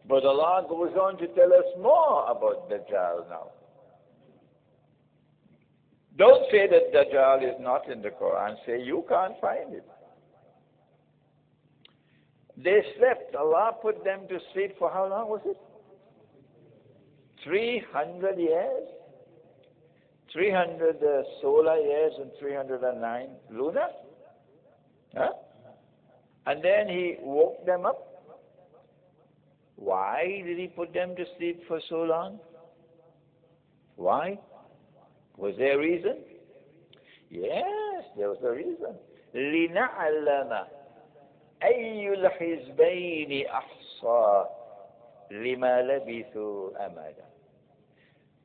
But Allah goes on to tell us more about Dajjal now. Don't say that Dajjal is not in the Quran. Say you can't find it. They slept. Allah put them to sleep for how long was it? 300 years. 300 solar years and 309 lunar. Huh? And then He woke them up. Why did He put them to sleep for so long? Why? Was there a reason? Yes, there was a reason. لِنَعْلَمَ أَيُّ الْحِزْبَيْنِ أَحْصَى لِمَا لَبِثُوا أَمَدًا.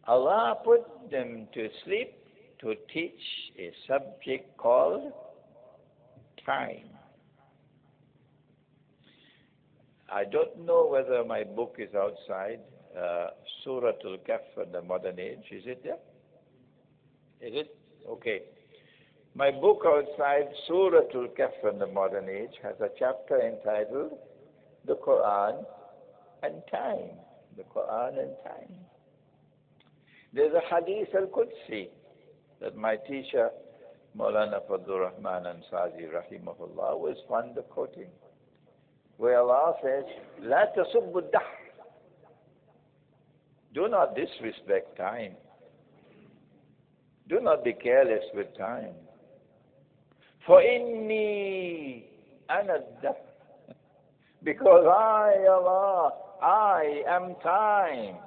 Allah put them to sleep to teach a subject called time. I don't know whether my book is outside, Surah Al-Kahf in the modern age. Is it there? Is it? Okay. My book outside, Surah Al-Kahf in the modern age, has a chapter entitled The Qur'an and Time. The Qur'an and Time. There's a Hadith Al-Qudsi that my teacher, Maulana Fadlur Rahman Ansari, rahimahullah, was fond of quoting, where Allah says, "La tasubbu dahr." Do not disrespect time. Do not be careless with time. For inni ana dahr. Because I, Allah, I am time.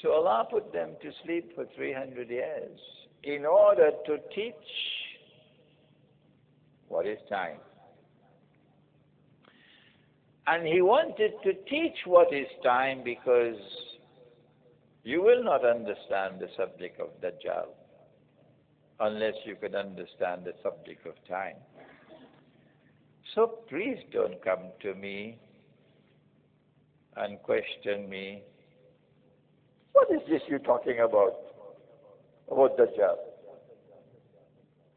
So Allah put them to sleep for 300 years in order to teach what is time. And He wanted to teach what is time because you will not understand the subject of Dajjal unless you can understand the subject of time. So please don't come to me and question me. What is this you're talking about Dajjal?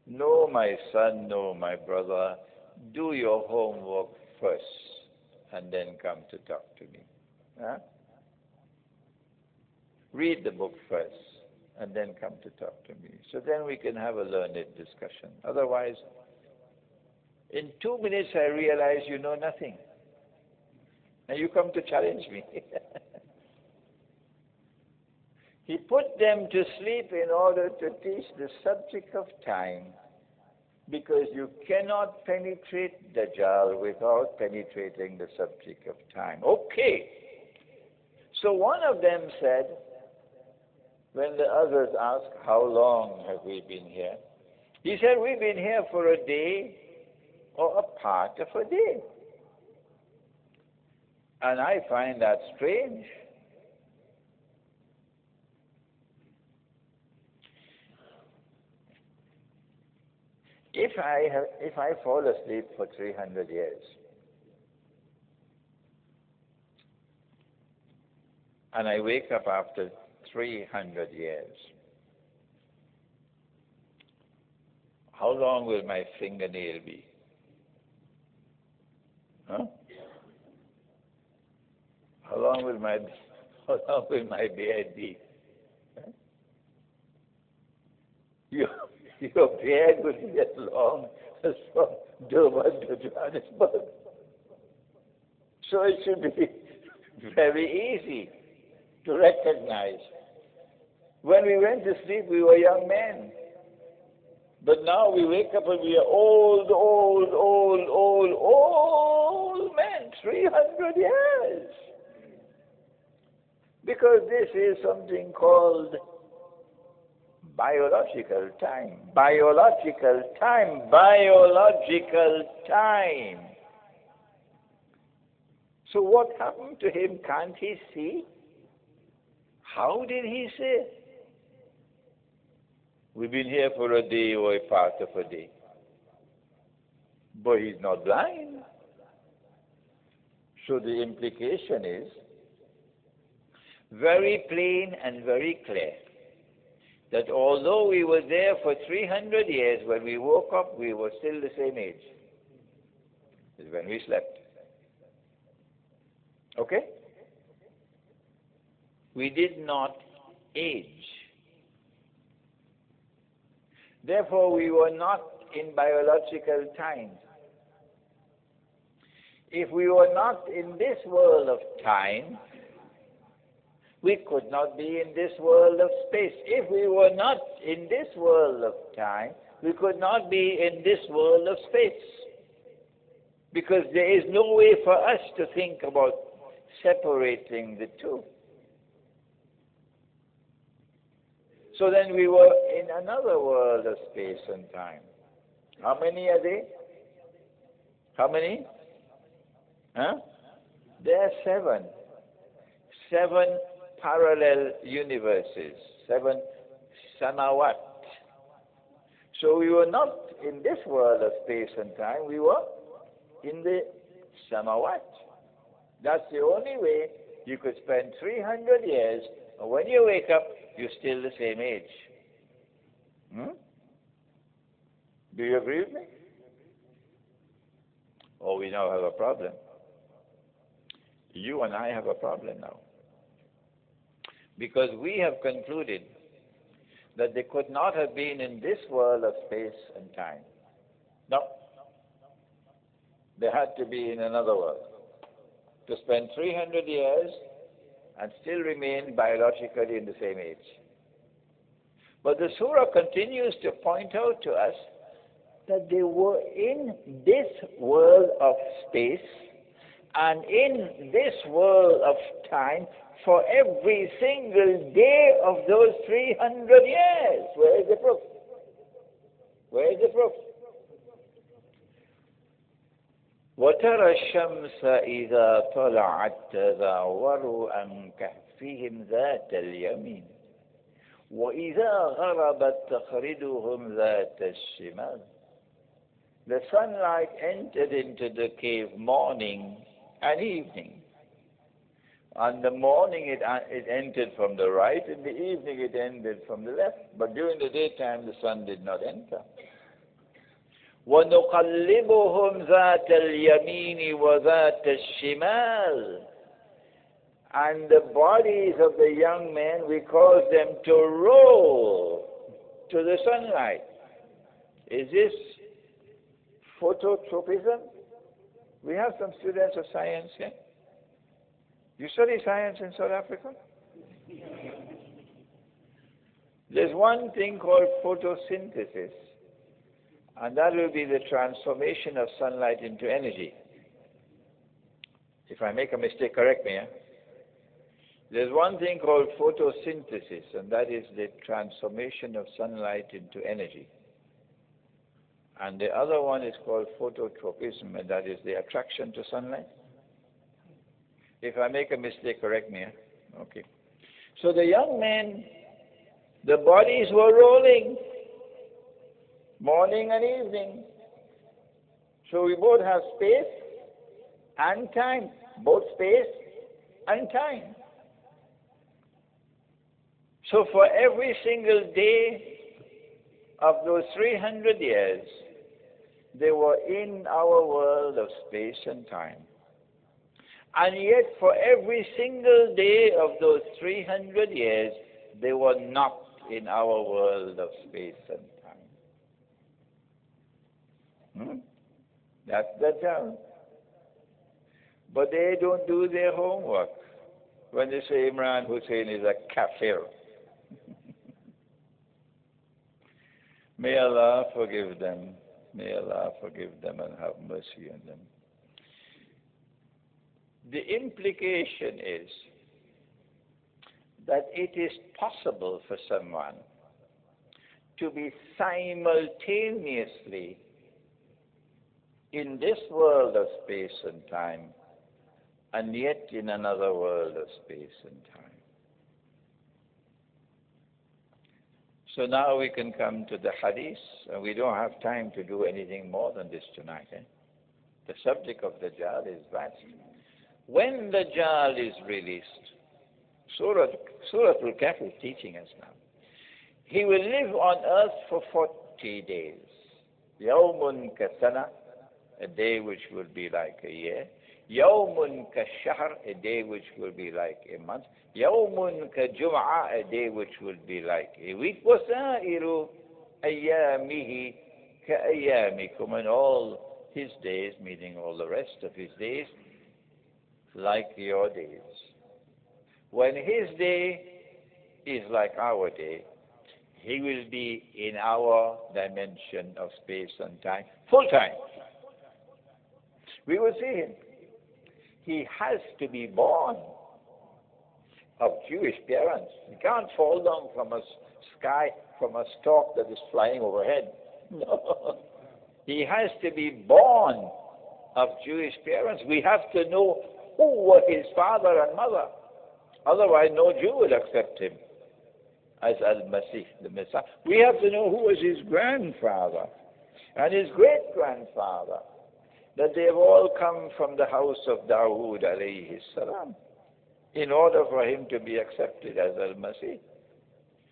No, my son, no, my brother, do your homework first and then come to talk to me. Huh? Read the book first and then come to talk to me. So then we can have a learned discussion. Otherwise, in 2 minutes I realize you know nothing. And you come to challenge me. He put them to sleep in order to teach the subject of time, because you cannot penetrate Dajjal without penetrating the subject of time. Okay. So one of them said, when the others asked, how long have we been here? He said, we've been here for a day or a part of a day. And I find that strange. If I fall asleep for 300 years and I wake up after 300 years, how long will my fingernail be? Huh? How long will my beard be? Huh? Your beard will be as long as from Durban to Johannesburg. So it should be very easy to recognize. When we went to sleep, we were young men. But now we wake up and we are old men, 300 years. Because this is something called biological time. Biological time. Biological time. So what happened to him? Can't he see? How did he say? We've been here for a day or a part of a day. But he's not blind. So the implication is very plain and very clear, that although we were there for 300 years, when we woke up, we were still the same age. is when we slept. Okay? We did not age. Therefore, we were not in biological time. If we were not in this world of time, we could not be in this world of space. If we were not in this world of time, we could not be in this world of space. Because there is no way for us to think about separating the two. So then we were in another world of space and time. How many are they? How many? Huh? There are 7. 7 parallel universes. 7 samawat. So we were not in this world of space and time. We were in the samawat. That's the only way you could spend 300 years, and when you wake up, you're still the same age. Do you agree with me? Oh, we now have a problem. You and I have a problem now. Because we have concluded that they could not have been in this world of space and time. No. They had to be in another world. To spend 300 years and still remain biologically in the same age. But the surah continues to point out to us that they were in this world of space and in this world of time for every single day of those 300 years. Where is the proof? Where is the proof? وَتَرَى الشَّمْسَ إِذَا طَلَعَتْ تَزَاوَرُ عَنْ كَهْفِهِمْ ذَاتَ الْيَمِينِ وَإِذَا غَرَبَتْ تَخْرِدُهُمْ ذَاتَ الشِّمَالِ. The sunlight entered into the cave morning and evening. On the morning it entered from the right, in the evening it entered from the left. But during the daytime the sun did not enter. وَنُقَلِّبُهُمْ ذَاتَ الْيَمِينِ وَذَاتَ الشِّمَالِ. And the bodies of the young men, we cause them to roll to the sunlight. Is this phototropism? We have some students of science here. You study science in South Africa? There's one thing called photosynthesis, and that will be the transformation of sunlight into energy. If I make a mistake, correct me. There's one thing called photosynthesis, and that is the transformation of sunlight into energy. And the other one is called phototropism, and that is the attraction to sunlight. If I make a mistake, correct me. Okay. So the young men, the bodies were rolling morning and evening. So we both have space and time. Both space and time. So for every single day of those 300 years, they were in our world of space and time. And yet for every single day of those 300 years, they were not in our world of space and time. That's the Dajjal. But they don't do their homework. When they say Imran Hosein is a kafir. May Allah forgive them. May Allah forgive them and have mercy on them. The implication is that it is possible for someone to be simultaneously in this world of space and time and yet in another world of space and time. So now we can come to the hadith, and we don't have time to do anything more than this tonight. The subject of Dajjal is vast. When Dajjal is released, Surah Al-Kahf is teaching us now. He will live on earth for 40 days. يَوْمٌ كَسَنَةٍ a day which will be like a year. Yawmun ka-shahr, a day which will be like a month. Yawmun ka-jum'a, a day which will be like a week. وَسَائِرُ أَيَّامِهِ كَأَيَّامِكُمْ, and all his days, meaning all the rest of his days, like your days. When his day is like our day, he will be in our dimension of space and time, full time. We will see him. He has to be born of Jewish parents. He can't fall down from a sky, from a stalk that is flying overhead. No. He has to be born of Jewish parents. We have to know who were his father and mother. Otherwise, no Jew will accept him as Al-Masih, the Messiah. We have to know who was his grandfather and his great-grandfather, that they've all come from the house of Dawood, Alaihi, in order for him to be accepted as Al-Masih.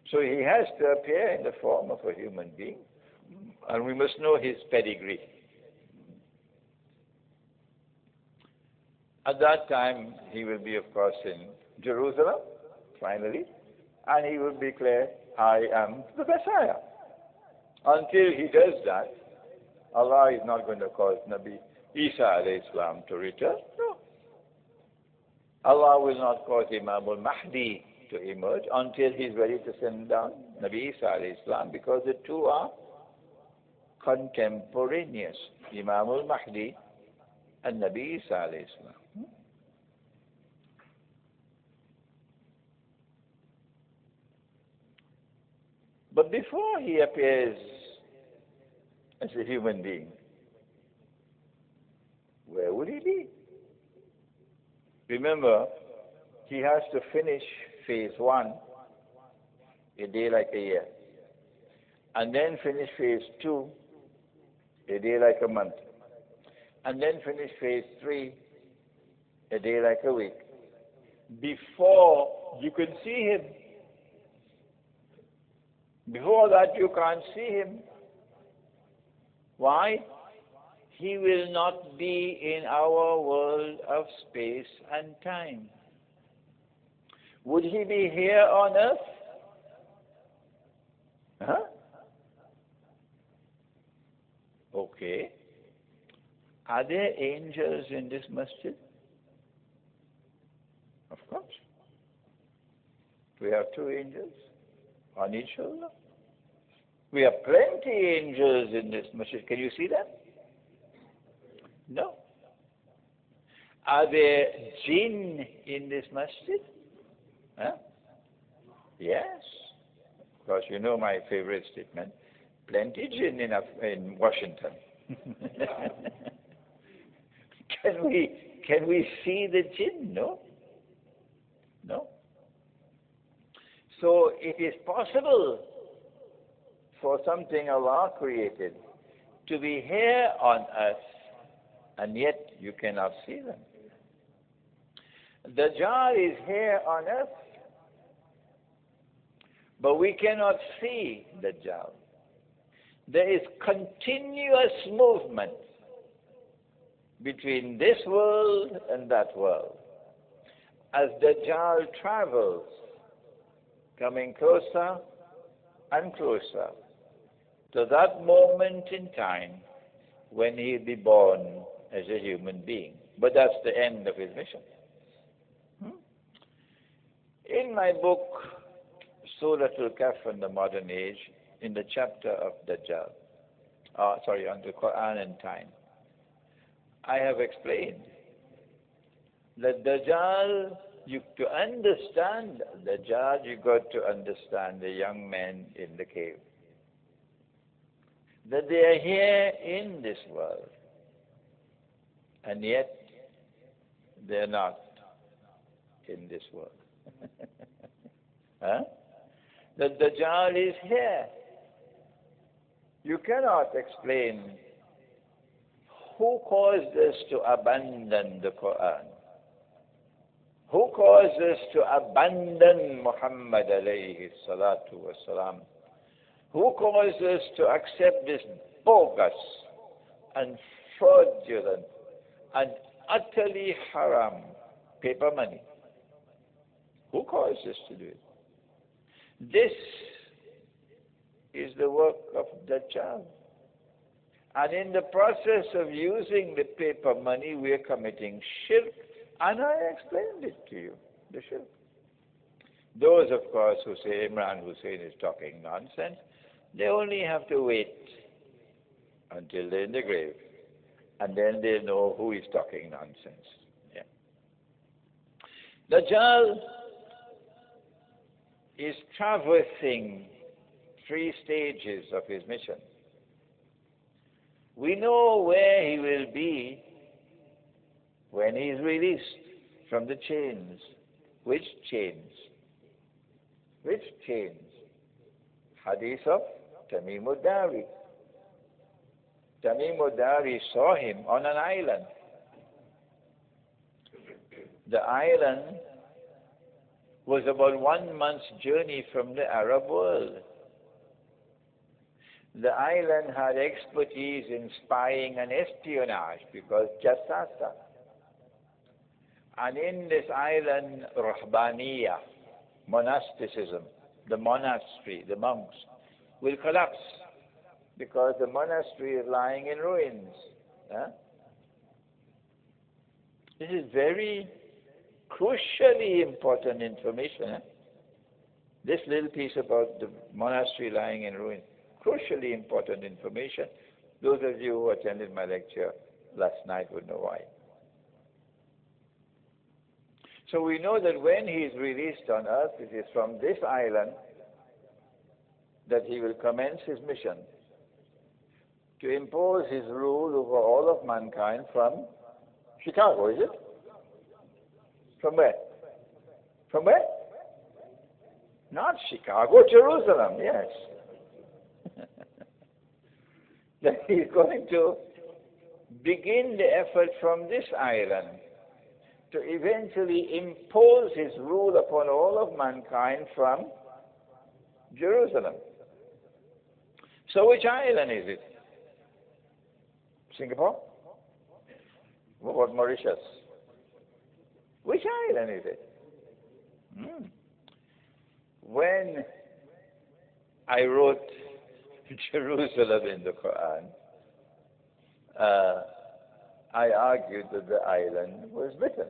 So he has to appear in the form of a human being, and we must know his pedigree. At that time, he will be, of course, in Jerusalem, finally, and he will declare, I am the Messiah. Until he does that, Allah is not going to cause Nabi Isa alayhi salam to return. No. Allah will not cause Imam al-Mahdi to emerge until he's ready to send down Nabi Isa alayhi salam, because the two are contemporaneous, Imam al-Mahdi and Nabi Isa alayhi salam. But before he appears as a human being, where would he be? Remember, he has to finish phase 1, a day like a year, and then finish phase 2, a day like a month, and then finish phase 3, a day like a week, before you can see him. Before that, you can't see him. Why? He will not be in our world of space and time. Would he be here on earth? Huh? Okay. Are there angels in this masjid? Of course. We have 2 angels on each shoulder. We have plenty angels in this masjid. Can you see them? No. Are there jinn in this masjid? Huh? Yes. Of course, you know my favorite statement. Plenty jinn in Washington. Can we see the jinn? No. No. So it is possible for something Allah created to be here on earth, and yet you cannot see them. Dajjal is here on earth, but we cannot see Dajjal. There is continuous movement between this world and that world. As Dajjal travels, coming closer and closer to that moment in time when he'll be born as a human being. But that's the end of his mission. In my book, Surah Al-Kahf and the Modern Age, in the chapter of Dajjal, on the Qur'an and time, I have explained that Dajjal, to understand Dajjal, you got to understand the young men in the cave. That they are here in this world, and yet they are not in this world. Huh? That Dajjal is here. You cannot explain who caused us to abandon the Qur'an. Who caused us to abandon Muhammad alayhi salatu wassalam? Who caused us to accept this bogus and fraudulent, and utterly haram paper money. Who caused us to do it? This is the work of Dajjal. And in the process of using the paper money, we are committing shirk. And I explained it to you, the shirk. Those, of course, who say Imran Hosein is talking nonsense, they only have to wait until they're in the grave. And then they know who is talking nonsense. Yeah. Dajjal is traversing 3 stages of his mission. We know where he will be when he is released from the chains. Which chains? Which chains? Hadith of Tamim al-Dari. Tamim al-Dari saw him on an island. The island was about 1 month's journey from the Arab world. The island had expertise in spying and espionage because Jassasa. And in this island, Rahbaniya, monasticism, the monastery, the monks, will collapse because the monastery is lying in ruins. Huh? This is very crucially important information. Huh? This little piece about the monastery lying in ruins, crucially important information. Those of you who attended my lecture last night would know why. So we know that when he is released on earth, it is from this island that he will commence his mission to impose his rule over all of mankind from Chicago, is it? From where? From where? Not Chicago, Jerusalem, yes. That he is going to begin the effort from this island to eventually impose his rule upon all of mankind from Jerusalem. So which island is it? Singapore? What about Mauritius? Which island is it? When I wrote Jerusalem in the Qur'an, I argued that the island was written.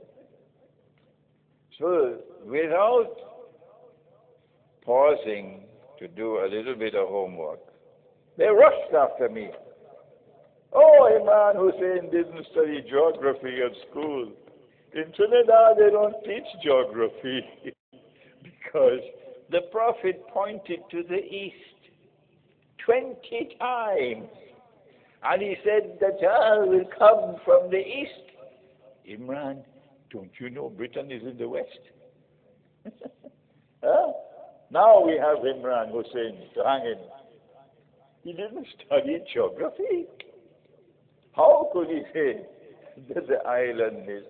So without pausing to do a little bit of homework, they rushed after me. Oh, Imran Hosein didn't study geography at school. In Trinidad, they don't teach geography because the Prophet pointed to the east 20 times. And he said, Dajjal will come from the east. Imran, don't you know Britain is in the west? Huh? Now we have Imran Hosein to hang him. He didn't study geography. How could he say that the island is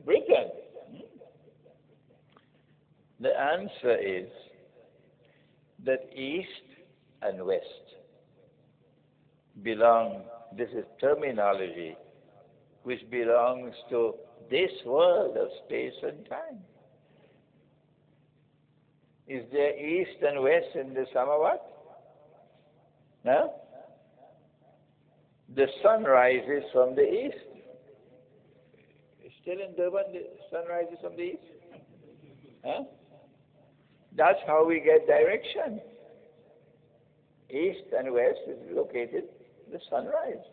Britain? The answer is that east and west belong, this is terminology which belongs to this world of space and time. Is there east and west in the Samawat? No? The sun rises from the east. Still in Durban, the sun rises from the east? Huh? That's how we get direction. East and west is located the sunrise.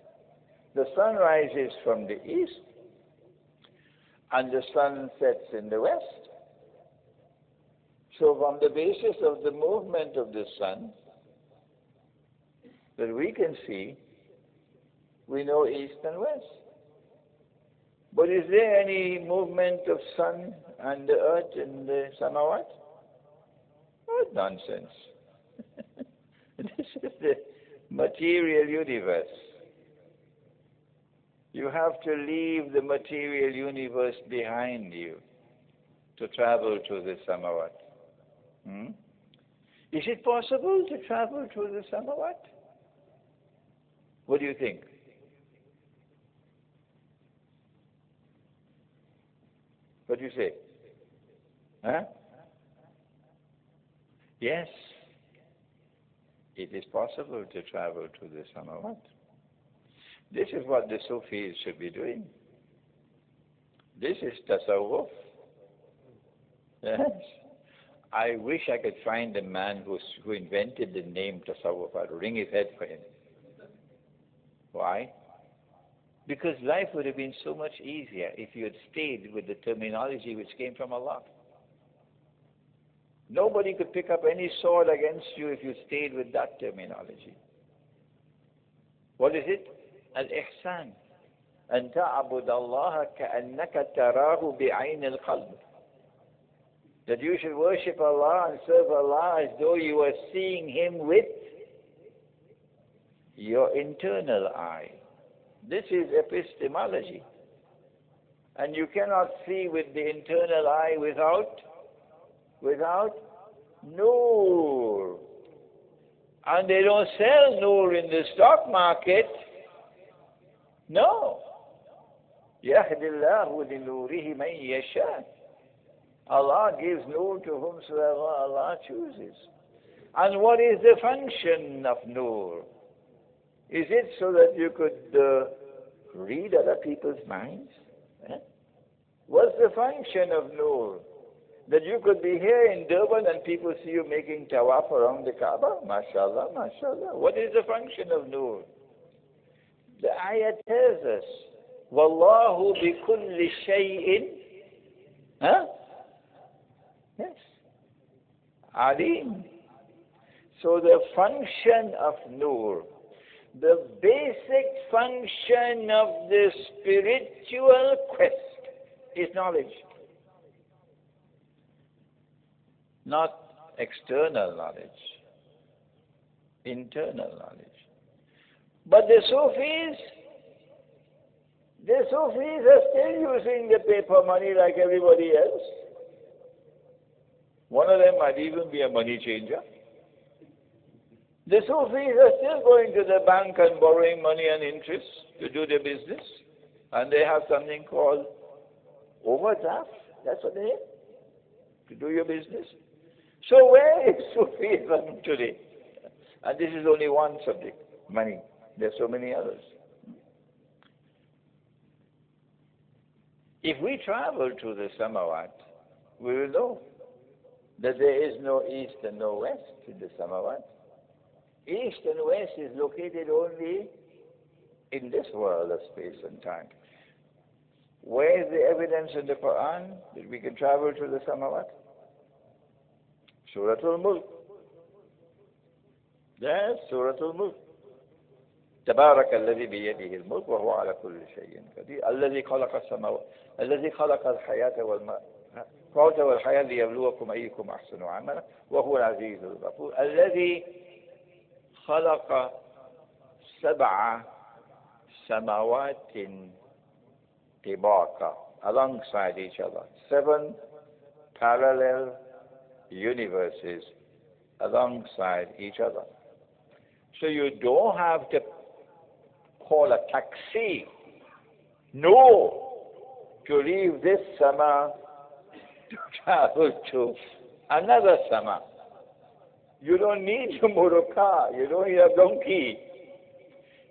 The sun rises from the east and the sun sets in the west. So from the basis of the movement of the sun that we can see, we know east and west. But is there any movement of sun and the earth in the Samawat? What nonsense. This is the material universe. You have to leave the material universe behind you to travel to the Samawat. Is it possible to travel to the Samawat? What do you think? What do you say? Huh? Yes. It is possible to travel to the samawat. This is what the Sufis should be doing. This is tasawwuf. Yes. I wish I could find the man who invented the name tasawwuf. I'd wring his head for him. Why? Because life would have been so much easier if you had stayed with the terminology which came from Allah. Nobody could pick up any sword against you if you stayed with that terminology. What is it? Al-ihsan. أن تعبد الله كأنك تراه بعين القلب. That you should worship Allah and serve Allah as though you were seeing Him with your internal eye. This is epistemology. And you cannot see with the internal eye without nur. And they don't sell nur in the stock market. No. يَهْدِ اللَّهُ لِنُورِهِ مَنْ يَشَاءُ. Allah gives nur to whomsoever Allah chooses. And what is the function of nur? Is it so that you could read other people's minds? What's the function of nur? That you could be here in Durban and people see you making tawaf around the Kaaba? MashaAllah, MashaAllah. What is the function of nur? The ayat tells us, Wallahu bi kulli shay'in, yes, alim. So the function of nur, the basic function of the spiritual quest is knowledge. Not external knowledge, internal knowledge. But the Sufis are still using the paper money like everybody else. One of them might even be a money changer. The Sufis are still going to the bank and borrowing money and interest to do their business. And they have something called overdraft. That's what they have, to do your business. So where is Sufism today? And this is only one subject, money. There are so many others. If we travel to the samawat, we will know that there is no east and no west in the samawat. East and west is located only in this world of space and time. Where is the evidence in the Qur'an that we can travel to the samawat? Surah Al-Mulk. Yes, Surah Al-Mulk. تبارك الذي بيده الملك وهو على كل شيء قدير الذي خلق الحياة والموت والحياة ليبلوكم أيكم أحسن عملا وهو العزيز الغفور الذي خلق 7 سماوات طباقا alongside each other. 7 parallel universes alongside each other. So you don't have to call a taxi. No, to leave this sama to travel to another sama. You don't need a motor car. You don't need a donkey.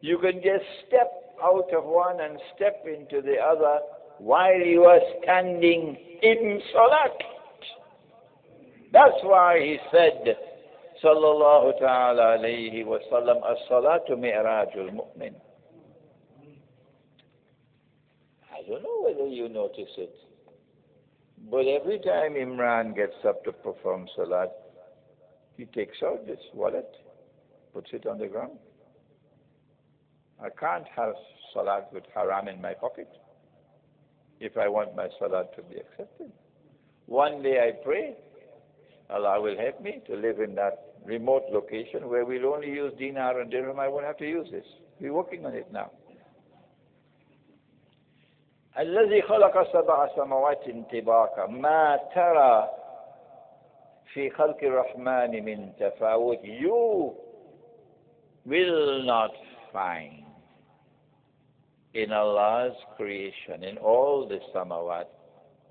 You can just step out of one and step into the other while you are standing in salat. That's why he said, Sallallaho Taala Alaihi Wassallam, as-salatu mi'rajul mu'min. I don't know whether you notice it, but every time Imran gets up to perform salat, he takes out this wallet, puts it on the ground. I can't have salat with haram in my pocket if I want my salat to be accepted. One day I pray, Allah will help me to live in that remote location where we'll only use dinar and dirham. I won't have to use this. We're working on it now. الذي خلق 7 سماوات طباقا ما ترى في خلق الرحمن من تفاوت. You will not find in Allah's creation, in all the samawat,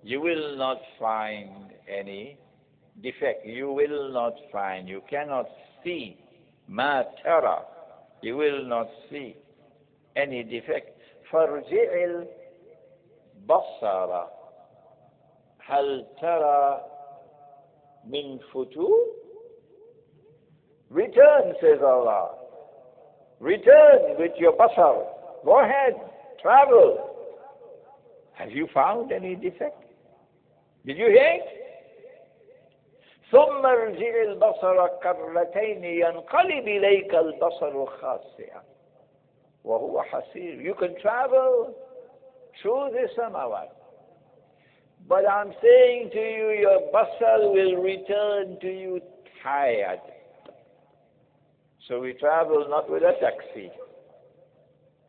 you will not find any defect. You will not find, you cannot see, ma tara, you will not see any defect. فارجع البصر هل ترى من فتور. Return, says Allah. Return with your basar. Go ahead, travel. Have you found any defect? Did you hear it? ثم ارجع البصر كرتين ينقلب إليك البصر خاسئا وهو حسير. You can travel through the samawat, but I'm saying to you, your basar will return to you tired. So we travel not with a taxi,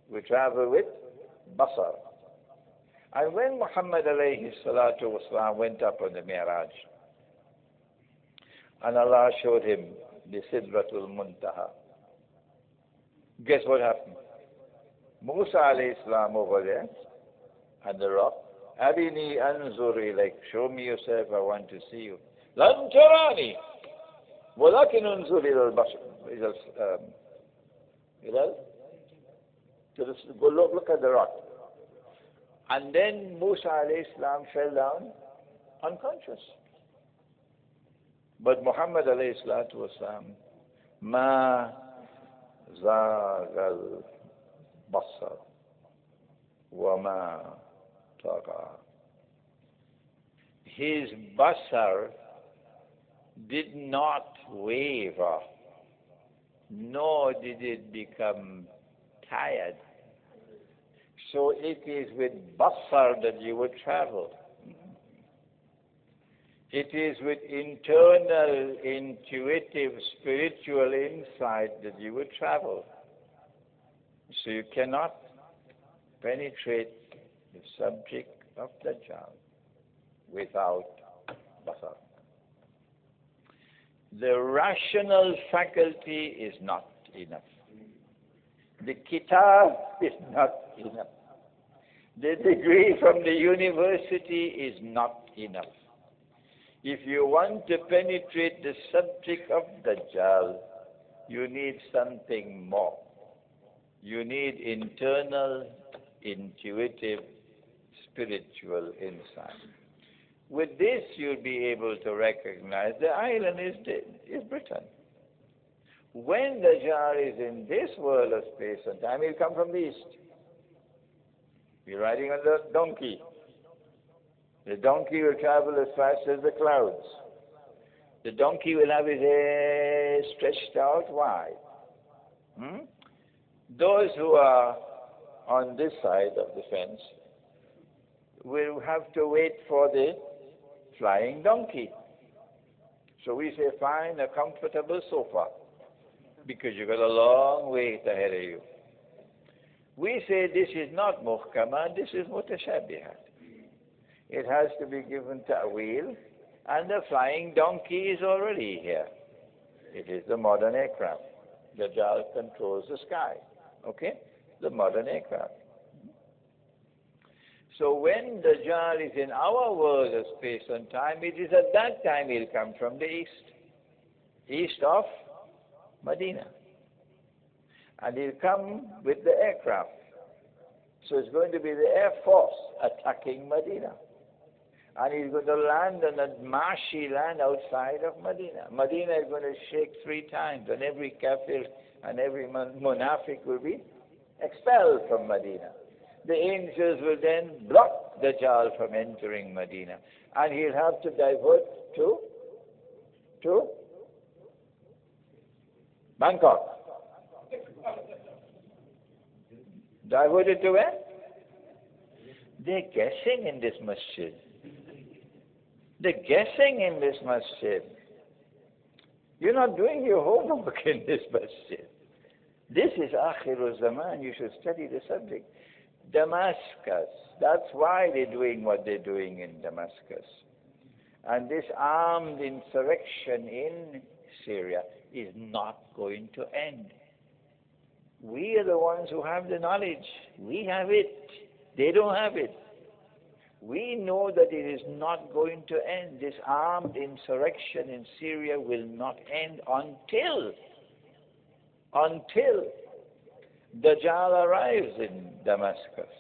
we travel with basar. And when Muhammad ﷺ went up on the Mi'raj, and Allah showed him the Sidratul Muntaha, guess what happened? Musa ﷺ over there at the rock, Arini anzur ilayk, show me yourself, I want to see you. Lan tarani, walakin anzur ila al-bashar, go look at the rock. And then Musa ﷺ fell down unconscious. But Muhammad ﷺ, ma zagal basar wa ma taga. His basar did not waver, nor did it become tired. So it is with basar that you would travel. It is with internal, intuitive, spiritual insight that you would travel. So you cannot penetrate the subject of Dajjal without basar. The rational faculty is not enough. The kitab is not enough. The degree from the university is not enough. If you want to penetrate the subject of Dajjal, you need something more. You need internal, intuitive, spiritual insight. With this, you'll be able to recognize the island is Britain. When Dajjal is in this world of space and time, he'll come from the east. Be riding on the donkey. The donkey will travel as fast as the clouds. The donkey will have his hair stretched out wide. Those who are on this side of the fence will have to wait for the flying donkey. So we say, find a comfortable sofa, because you've got a long wait ahead of you. We say this is not muhkama, this is mutashabihat. It has to be given ta'wil, and the flying donkey is already here. It is the modern aircraft. Dajjal controls the sky. Okay? The modern aircraft. So when Dajjal is in our world of space and time, it is at that time he'll come from the east of Medina. And he'll come with the aircraft. So it's going to be the Air Force attacking Medina. And he's going to land on a marshy land outside of Medina. Medina is going to shake 3 times, and every kafir and every munafiq will be expelled from Medina. The angels will then block Dajjal from entering Medina. And he'll have to divert to Bangkok. Diverted to where? They're guessing in this masjid. They're guessing in this masjid. You're not doing your homework in this masjid. This is Akhirul Zaman. You should study the subject. Damascus. That's why they're doing what they're doing in Damascus. And this armed insurrection in Syria is not going to end. We are the ones who have the knowledge. We have it. They don't have it. We know that it is not going to end. This armed insurrection in Syria will not end until Dajjal arrives in Damascus.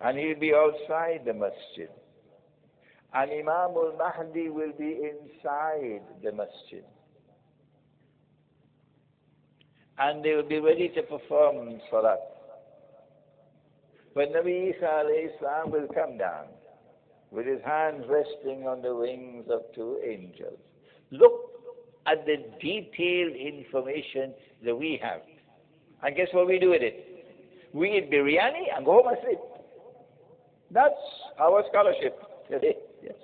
And he'll be outside the masjid. And Imam al-Mahdi will be inside the masjid. And they will be ready to perform salat. When Nabi Isa alayhi will come down with his hands resting on the wings of two angels. Look at the detailed information that we have. And guess what we do with it? We eat biryani and go home and sleep. That's our scholarship today. Yes.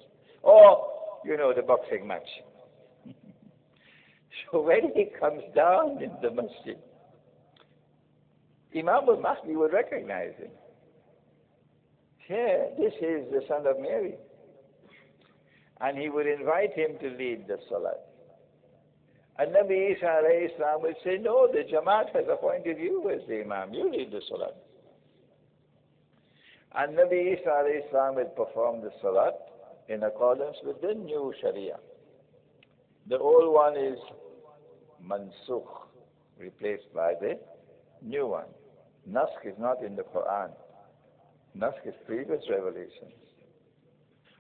Or, the boxing match. So when he comes down in the masjid, Imam al-Mahdi would recognize him. Here, this is the son of Mary. And he would invite him to lead the salat. And Nabi Isa alayhi salam would say, no, the Jamaat has appointed you as the Imam. You lead the salat. And Nabi Isa alayhi salam will perform the salat in accordance with the new Sharia. The old one is mansukh, replaced by the new one. Naskh is not in the Qur'an. Naskh is previous revelations.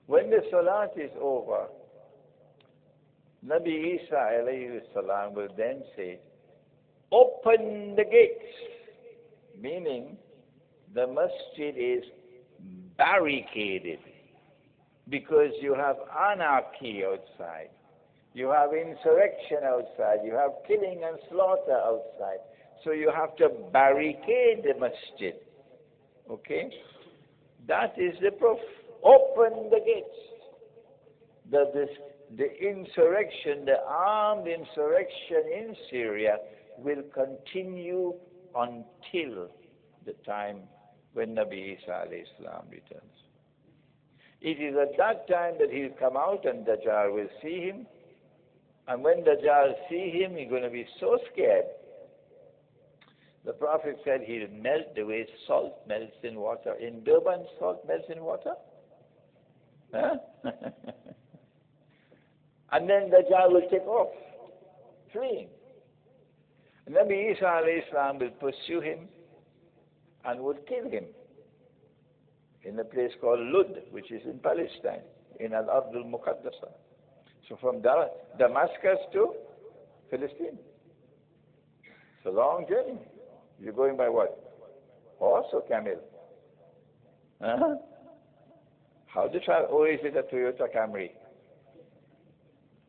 When the salat is over, Nabi Isa alayhi salam will then say, open the gates, meaning the masjid is barricaded because you have anarchy outside, you have insurrection outside, you have killing and slaughter outside, so you have to barricade the masjid. Okay? That is the proof. Open the gates. The insurrection, the armed insurrection in Syria will continue until the time when Nabi Isa alayhi salam returns. It is at that time that he'll come out and Dajjal will see him. And when Dajjal see him, he's going to be so scared. The Prophet said he'll melt the way salt melts in water. In Durban, salt melts in water? Huh? And then Dajjal will take off, fleeing. And Nabi Isa alayhi salam will pursue him and would kill him in a place called Lud, which is in Palestine, in Al-Ard al-Muqaddasa. So from Damascus to Palestine. It's a long journey. You're going by what? Horse or camel? Huh? How do you travel? Or is it a Toyota Camry?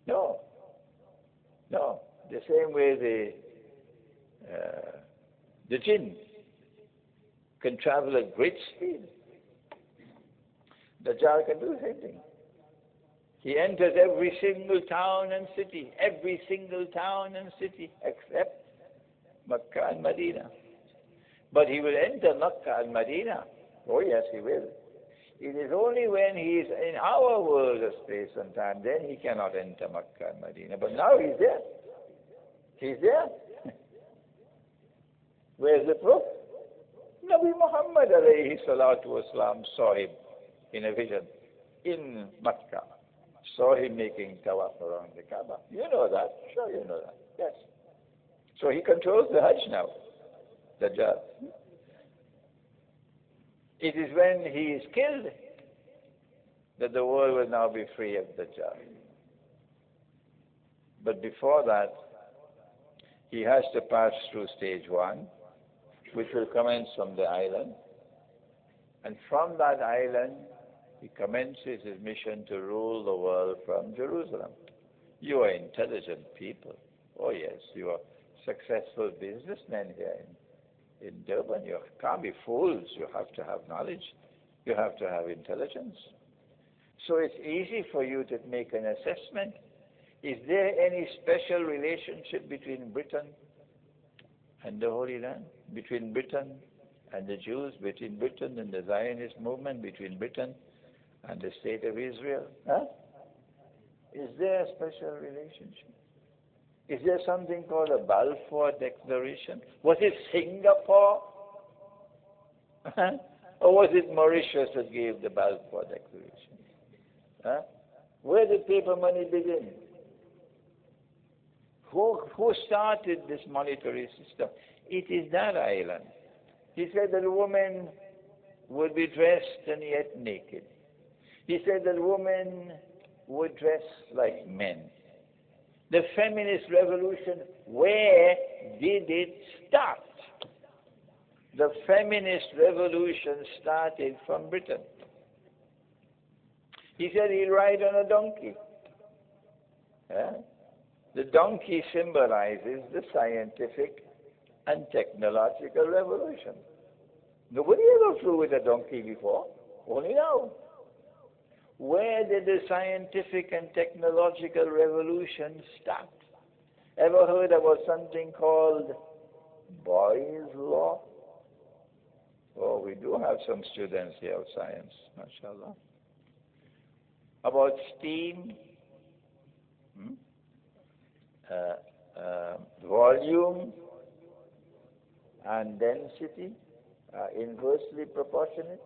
No. No. The same way the jinn can travel at great speed. Dajjal can do the same thing. He enters every single town and city, except Makkah and Medina. But he will enter Makkah and Medina. Oh yes, he will. It is only when he is in our world of space and time, then he cannot enter Makkah and Medina. But now he's there. He's there. Where's the proof? Nabi Muhammad ﷺ saw him in a vision in Makkah. Saw him making tawaf around the Kaaba. You know that. Sure you know that. Yes. So he controls the Hajj now. Dajjal. It is when he is killed that the world will now be free of Dajjal. But before that, he has to pass through stage 1, which will commence from the island. And from that island, he commences his mission to rule the world from Jerusalem. You are intelligent people. Oh yes, you are successful businessmen here in Durban. You can't be fools. You have to have knowledge. You have to have intelligence. So it's easy for you to make an assessment. Is there any special relationship between Britain and the Holy Land? Between Britain and the Jews? Between Britain and the Zionist movement? Between Britain and the State of Israel? Huh? Is there a special relationship? Is there something called a Balfour Declaration? Was it Singapore? Or was it Mauritius that gave the Balfour Declaration? Huh? Where did paper money begin? Who started this monetary system? It is that island. He said that women would be dressed and yet naked. He said that women would dress like men. The feminist revolution, where did it start? The feminist revolution started from Britain. He said he'll ride on a donkey. Yeah? The donkey symbolizes the scientific and technological revolution. Nobody ever flew with a donkey before, only now. Where did the scientific and technological revolution start? Ever heard about something called Boyle's law? Oh, we do have some students here of science, mashallah. About steam, volume and density are inversely proportionate.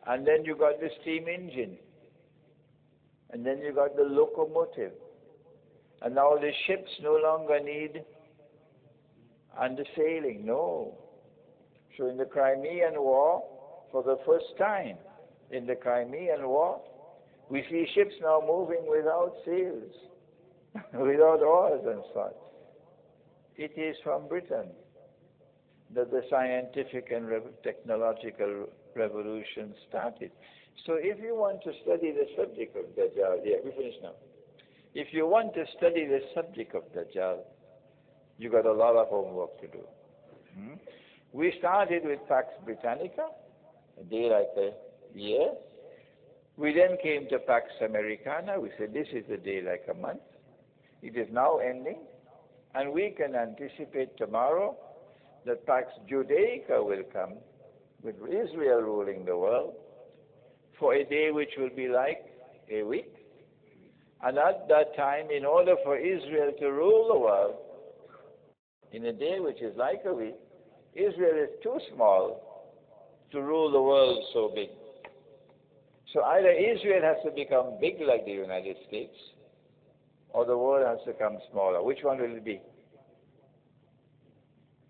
And then you got the steam engine. And then you got the locomotive. And now the ships no longer need undersailing, no. So in the Crimean War, for the first time in the Crimean War, we see ships now moving without sails, without oars and such. It is from Britain that the scientific and technological revolution started. So if you want to study the subject of Dajjal, yeah, we finish now. If you want to study the subject of Dajjal, you got a lot of homework to do. We started with Pax Britannica, a day like a year. We then came to Pax Americana. We said this is a day like a month. It is now ending, and we can anticipate tomorrow that Pax Judaica will come, with Israel ruling the world, for a day which will be like a week. And at that time, in order for Israel to rule the world, in a day which is like a week, Israel is too small to rule the world so big. So either Israel has to become big like the United States, or the world has to become smaller. Which one will it be?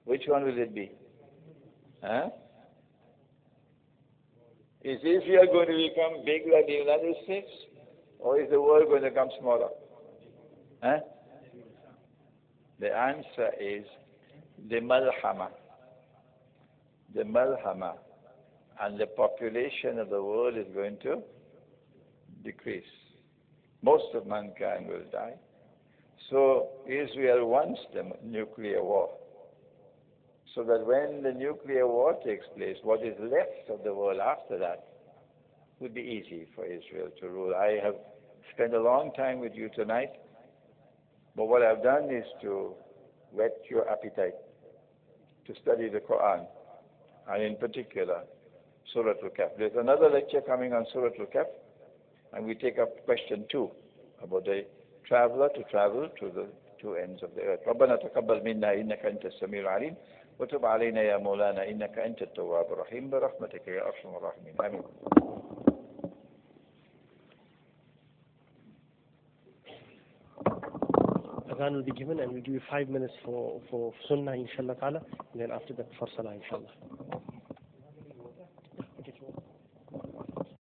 Which one will it be? Huh? Is Israel going to become big like the United States? Or is the world going to become smaller? Huh? The answer is the malhama. The malhama. And the population of the world is going to decrease. Most of mankind will die. So Israel wants the nuclear war. So that when the nuclear war takes place, what is left of the world after that would be easy for Israel to rule. I have spent a long time with you tonight, but what I've done is to whet your appetite to study the Qur'an, and in particular, Surah Al-Kahf. There's another lecture coming on Surah Al-Kahf, and we take up question 2 about the traveler to travel to the two ends of the earth. رَبَّنَا تَقَبَّلْ مِنَّا إِنَّكَ أَنْتَ السَّمِيعُ الْعَلِيمُ وَتُبْ عَلَيْنَا يَا مَوْلَانَا إِنَّكَ أَنْتَ التَّوَّابُ الرَّحِيمُ بِرَحْمَتِكَ يَا أَرْحَمَ الرَّاحِمِينَ آمين. Adhan will be given and we'll give you 5 minutes for Sunnah, inshallah ta'ala, and then after that for Salah, inshallah.